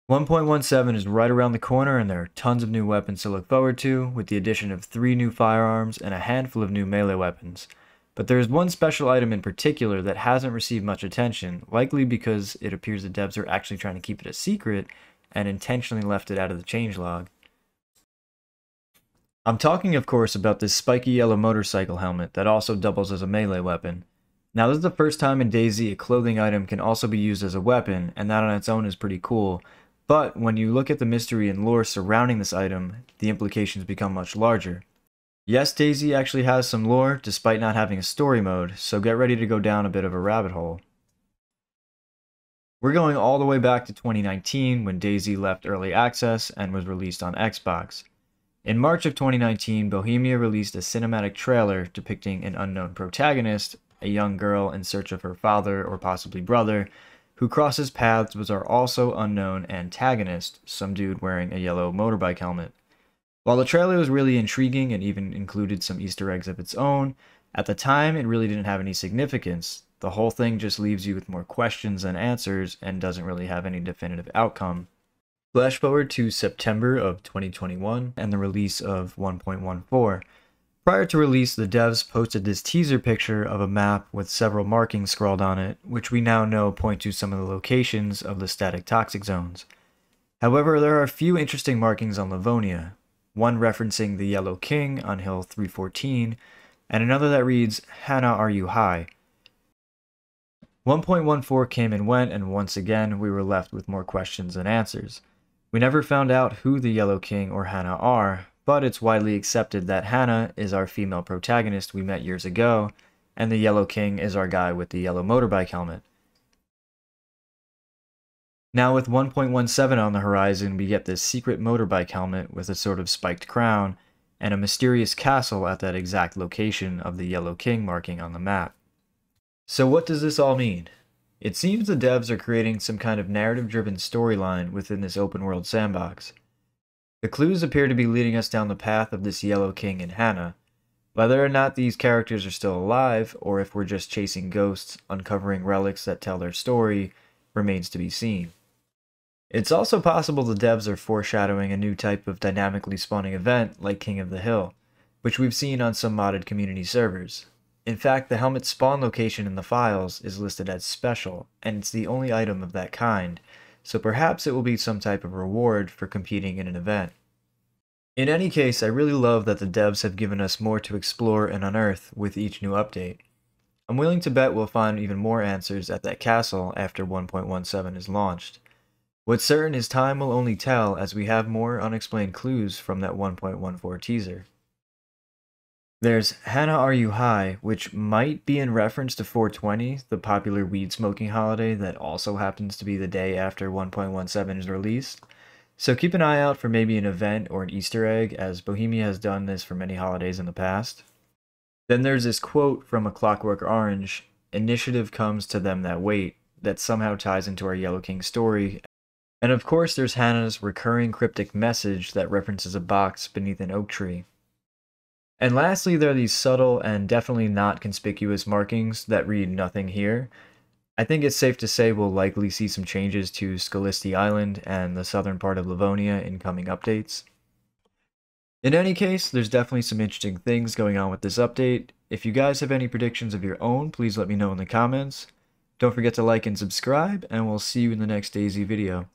1.17 is right around the corner, and there are tons of new weapons to look forward to, with the addition of 3 new firearms and a handful of new melee weapons. But there is one special item in particular that hasn't received much attention, likely because it appears the devs are actually trying to keep it a secret and intentionally left it out of the changelog. I'm talking, of course, about this spiky yellow motorcycle helmet that also doubles as a melee weapon. Now, this is the first time in DayZ a clothing item can also be used as a weapon, and that on its own is pretty cool. But when you look at the mystery and lore surrounding this item, the implications become much larger. Yes, DayZ actually has some lore, despite not having a story mode, so get ready to go down a bit of a rabbit hole. We're going all the way back to 2019 when DayZ left early access and was released on Xbox. In March of 2019, Bohemia released a cinematic trailer depicting an unknown protagonist, a young girl in search of her father or possibly brother, who crosses paths with our also unknown antagonist, some dude wearing a yellow motorbike helmet. While the trailer was really intriguing and even included some Easter eggs of its own, at the time it really didn't have any significance. The whole thing just leaves you with more questions than answers and doesn't really have any definitive outcome. Flash forward to September of 2021 and the release of 1.14. Prior to release, the devs posted this teaser picture of a map with several markings scrawled on it, which we now know point to some of the locations of the static toxic zones. However, there are a few interesting markings on Livonia, one referencing the Yellow King on Hill 314, and another that reads, "Hannah, are you high?" 1.14 came and went, and once again we were left with more questions than answers. We never found out who the Yellow King or Hannah are, but it's widely accepted that Hannah is our female protagonist we met years ago, and the Yellow King is our guy with the yellow motorbike helmet. Now with 1.17 on the horizon, we get this secret motorbike helmet with a sort of spiked crown, and a mysterious castle at that exact location of the Yellow King marking on the map. So what does this all mean? It seems the devs are creating some kind of narrative-driven storyline within this open-world sandbox. The clues appear to be leading us down the path of this Yellow King and Hannah. Whether or not these characters are still alive, or if we're just chasing ghosts, uncovering relics that tell their story, remains to be seen. It's also possible the devs are foreshadowing a new type of dynamically spawning event like King of the Hill, which we've seen on some modded community servers. In fact, the helmet's spawn location in the files is listed as special, and it's the only item of that kind, so perhaps it will be some type of reward for competing in an event. In any case, I really love that the devs have given us more to explore and unearth with each new update. I'm willing to bet we'll find even more answers at that castle after 1.17 is launched. What's certain is time will only tell as we have more unexplained clues from that 1.14 teaser. There's Hannah Are You High, which might be in reference to 420, the popular weed smoking holiday that also happens to be the day after 1.17 is released. So keep an eye out for maybe an event or an Easter egg, as Bohemia has done this for many holidays in the past. Then there's this quote from A Clockwork Orange, "Initiative comes to them that wait," that somehow ties into our Yellow King story. And of course there's Hannah's recurring cryptic message that references a box beneath an oak tree. And lastly, there are these subtle and definitely not conspicuous markings that read "Nothing Here." I think it's safe to say we'll likely see some changes to Scalisti Island and the southern part of Livonia in coming updates. In any case, there's definitely some interesting things going on with this update. If you guys have any predictions of your own, please let me know in the comments. Don't forget to like and subscribe, and we'll see you in the next DayZ video.